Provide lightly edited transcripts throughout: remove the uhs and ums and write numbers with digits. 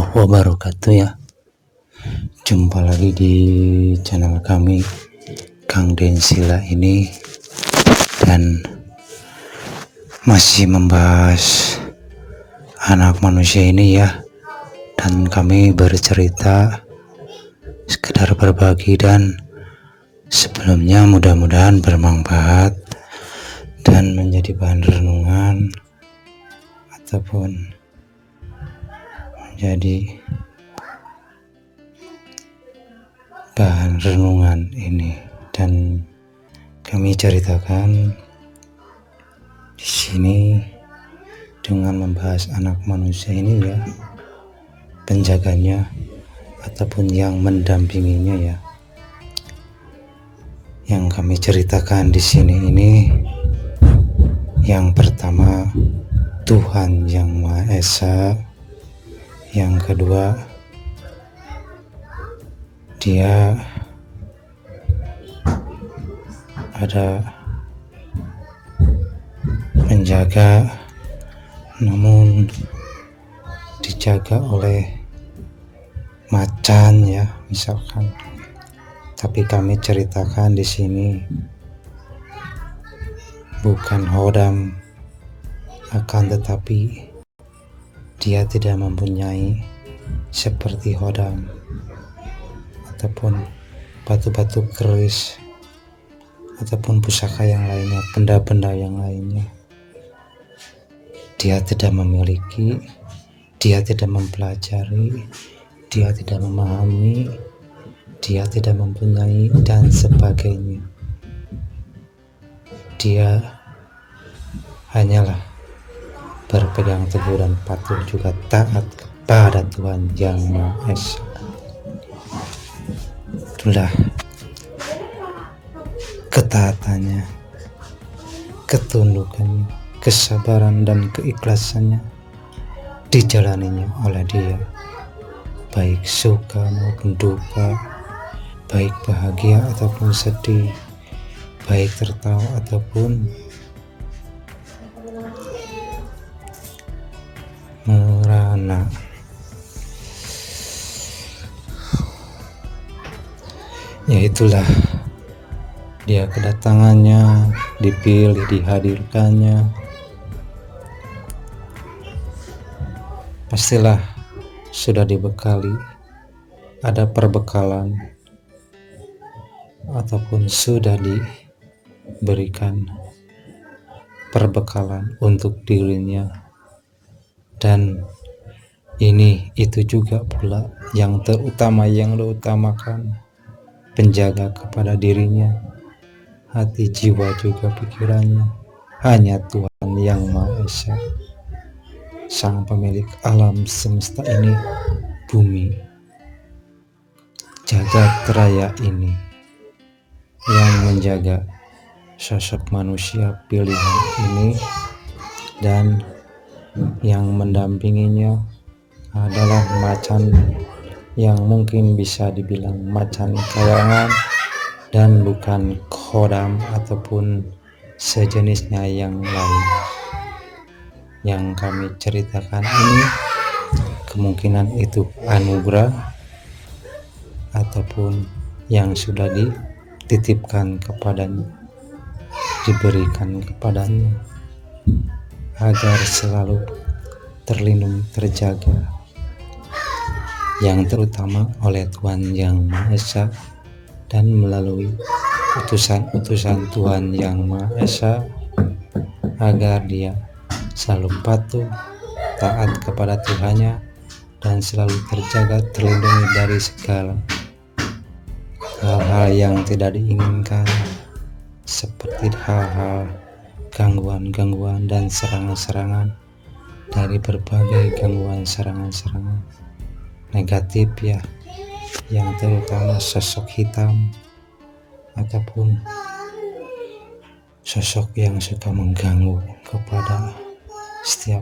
warahmatullahi wabarakatuh ya. Jumpa lagi di channel kami Kang Densila ini, dan masih membahas anak manusia ini ya. Dan kami bercerita sekedar berbagi, dan sebelumnya mudah-mudahan bermanfaat dan menjadi bahan renungan ataupun menjadi bahan renungan ini. Dan kami ceritakan di sini dengan membahas anak manusia ini ya, penjaganya ataupun yang mendampinginya ya. Yang kami ceritakan di sini ini, yang pertama Tuhan Yang Maha Esa, yang kedua Dia ada menjaga, namun dijaga oleh macan ya misalkan. Tapi kami ceritakan di sini bukan hodam, akan tetapi dia tidak mempunyai seperti hodam ataupun batu-batu keris ataupun pusaka yang lainnya, benda-benda yang lainnya. Dia tidak memiliki, dia tidak mempelajari, dia tidak memahami, dia tidak mempunyai dan sebagainya. Dia hanyalah berpegang teguh dan patuh juga taat kepada Tuhan Yang Maha Esa. Itulah ketaatannya, ketundukannya, kesabaran dan keikhlasannya dijalaninya oleh dia, baik suka maupun duka, baik bahagia ataupun sedih, baik tertawa ataupun merana. Ya itulah dia kedatangannya, dipilih, dihadirkannya. Pastilah sudah dibekali, ada perbekalan ataupun sudah diberikan perbekalan untuk dirinya. Dan ini itu juga pula yang terutama, yang diutamakan, penjaga kepada dirinya, hati, jiwa, juga pikirannya, hanya Tuhan Yang Maha Esa, Sang pemilik alam semesta ini, bumi, jagat raya ini, yang menjaga sosok manusia pilihan ini. Dan yang mendampinginya adalah macan, yang mungkin bisa dibilang macan kayangan dan bukan khodam ataupun sejenisnya yang lain. Yang kami ceritakan ini kemungkinan itu anugerah ataupun yang sudah dititipkan kepadanya, diberikan kepadanya, agar selalu terlindung, terjaga, yang terutama oleh Tuhan Yang Maha Esa, dan melalui utusan-utusan Tuhan Yang Maha Esa, agar dia selalu patuh, taat kepada Tuhannya, dan selalu terjaga, terlindungi dari segala hal-hal yang tidak diinginkan, seperti hal-hal gangguan-gangguan dan serangan-serangan dari berbagai gangguan, serangan-serangan negatif ya, yang terutama sosok hitam ataupun sosok yang suka mengganggu kepada setiap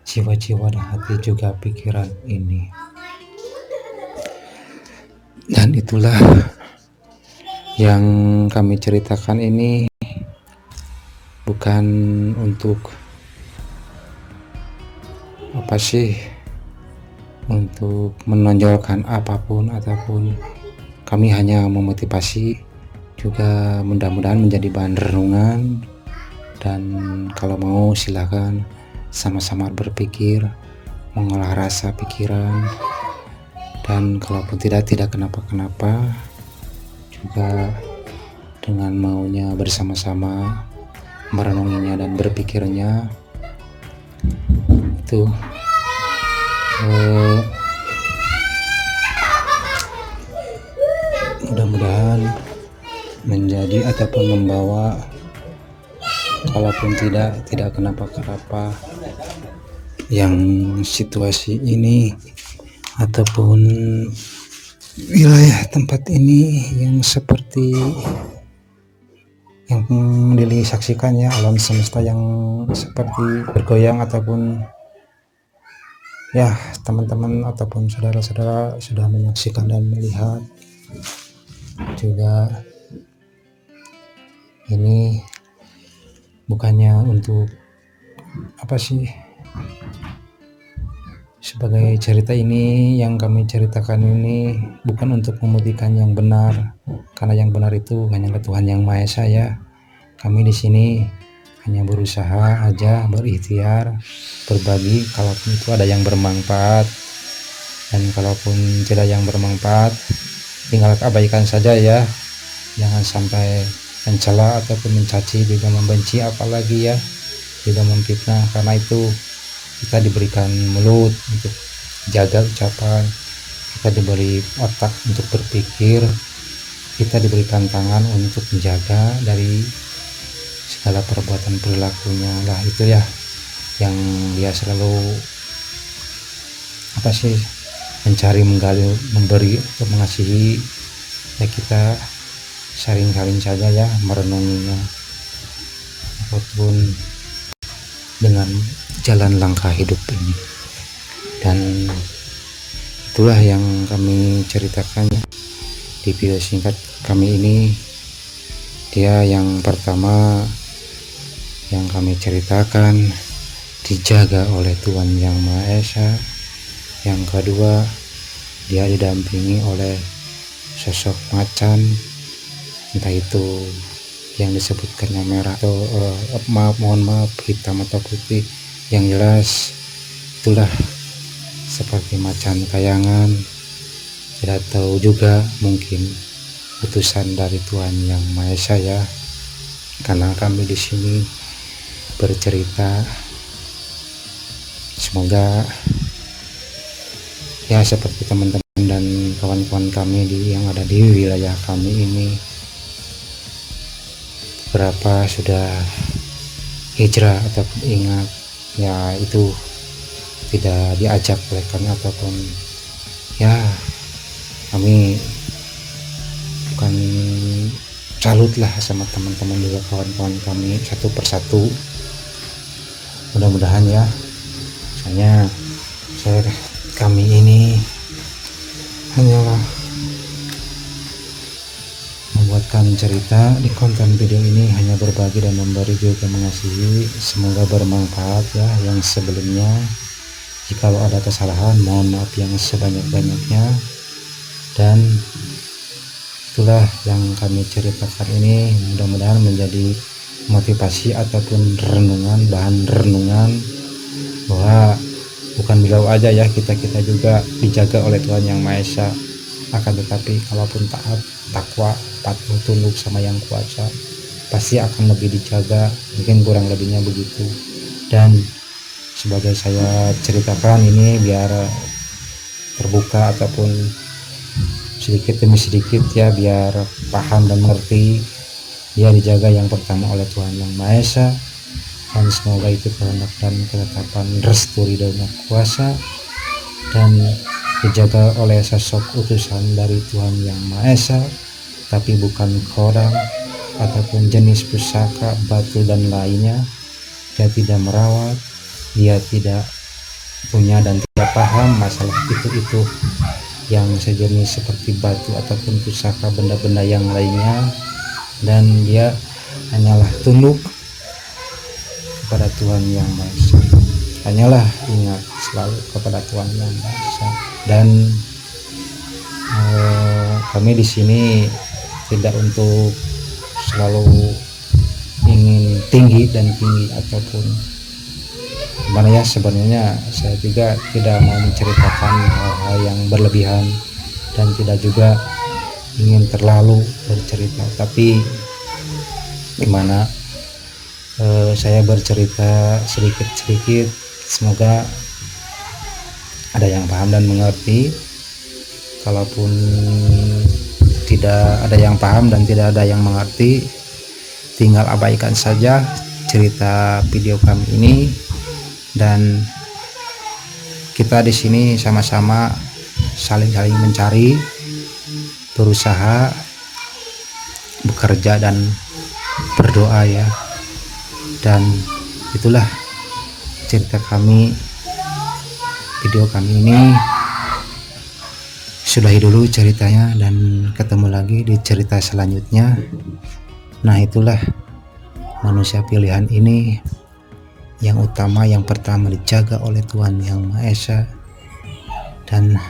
jiwa-jiwa dan hati juga pikiran ini. Dan itulah yang kami ceritakan ini, bukan untuk apa sih, untuk menonjolkan apapun ataupun kami hanya memotivasi, juga mudah-mudahan menjadi bahan renungan. Dan kalau mau silakan sama-sama berpikir, mengolah rasa pikiran, dan kalaupun tidak kenapa-kenapa, juga dengan maunya bersama-sama merenunginya dan berpikirnya itu mudah-mudahan menjadi ataupun membawa, kalaupun tidak kenapa-kenapa, yang situasi ini ataupun wilayah tempat ini yang seperti yang Lili saksikan ya, alam semesta yang seperti bergoyang, ataupun ya teman-teman ataupun saudara-saudara sudah menyaksikan dan melihat juga. Ini bukannya untuk apa sih, sebagai cerita ini yang kami ceritakan ini bukan untuk membuktikan yang benar, karena yang benar itu hanya Tuhan Yang Maha Esa ya. Kami di sini hanya berusaha aja, berikhtiar, berbagi kalaupun itu ada yang bermanfaat, dan kalaupun tidak yang bermanfaat tinggal abaikan saja ya. Jangan sampai mencela ataupun mencaci, juga membenci, apalagi ya juga memfitnah, karena itu kita diberikan mulut untuk jaga ucapan, kita diberi otak untuk berpikir, kita diberikan tangan untuk menjaga dari segala perbuatan perilakunya lah. Itu ya yang dia selalu apa sih, mencari, menggali, memberi untuk mengasihi ya. Kita saling-saling saja ya merenunginya, apapun dengan jalan langkah hidup ini. Dan itulah yang kami ceritakan di video singkat kami ini. Dia yang pertama yang kami ceritakan dijaga oleh Tuhan Yang Maha Esa. Yang kedua, dia didampingi oleh sosok macan, entah itu yang disebutkannya merah atau mohon maaf hitam atau putih, yang jelas itulah seperti macan kayangan. Tidak tahu juga, mungkin utusan dari Tuhan Yang Maha Esa ya, karena kami di sini bercerita. Semoga ya seperti teman-teman dan kawan-kawan kami yang ada di wilayah kami ini, berapa sudah hijrah ataupun ingat ya, itu tidak diajak oleh kami, ataupun ya kami bukan salut lah sama teman-teman juga kawan-kawan kami satu persatu. Mudah-mudahan ya, misalnya kami ini hanyalah membuatkan cerita di konten video ini, hanya berbagi dan memberi juga mengasihi. Semoga bermanfaat ya. Yang sebelumnya jikalau ada kesalahan mohon maaf yang sebanyak-banyaknya, dan itulah yang kami ceritakan ini, mudah-mudahan menjadi motivasi ataupun renungan, bahan renungan, bahwa bukan beliau aja ya, kita juga dijaga oleh Tuhan Yang Maha Esa. Akan tetapi kalaupun taat, takwa, patuh, tunduk sama Yang Kuasa, pasti akan lebih dijaga. Mungkin kurang lebihnya begitu. Dan sebagai saya ceritakan ini biar terbuka ataupun sedikit demi sedikit ya, biar paham dan mengerti. Dia dijaga yang pertama oleh Tuhan Yang Maha Esa, dan semoga itu kehendak dan ketetapan restu ridhonya kuasa, dan dijaga oleh sosok utusan dari Tuhan Yang Maha Esa, tapi bukan koran ataupun jenis pusaka, batu dan lainnya. Dia tidak merawat, dia tidak punya dan tidak paham masalah itu yang sejenis seperti batu ataupun pusaka, benda-benda yang lainnya, dan dia hanyalah tunduk kepada Tuhan Yang Maha Esa. hanyalah ingat selalu kepada Tuhan Yang Maha Esa. Dan kami di sini tidak untuk selalu ingin tinggi ataupun gimana ya, sebenarnya saya juga tidak mau menceritakan hal-hal yang berlebihan dan tidak juga ingin terlalu bercerita, tapi gimana saya bercerita sedikit-sedikit, semoga ada yang paham dan mengerti. Kalaupun tidak ada yang paham dan tidak ada yang mengerti, tinggal abaikan saja cerita video kami ini, dan kita di sini sama-sama saling mencari, berusaha, bekerja dan berdoa ya. Dan itulah cerita kami, video kami ini. Sudahi dulu ceritanya dan ketemu lagi di cerita selanjutnya. Nah, itulah manusia pilihan ini yang utama, yang pertama dijaga oleh Tuhan Yang Maha Esa dan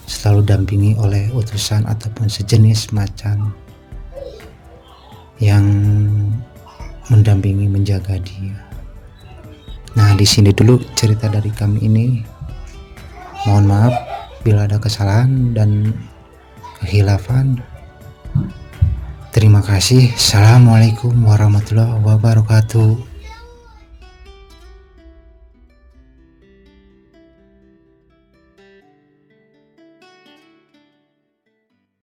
selalu dampingi oleh utusan ataupun sejenis macan yang mendampingi, menjaga dia. Nah, di sini dulu cerita dari kami ini. Mohon maaf bila ada kesalahan dan kehilafan. Terima kasih. Assalamualaikum warahmatullahi wabarakatuh.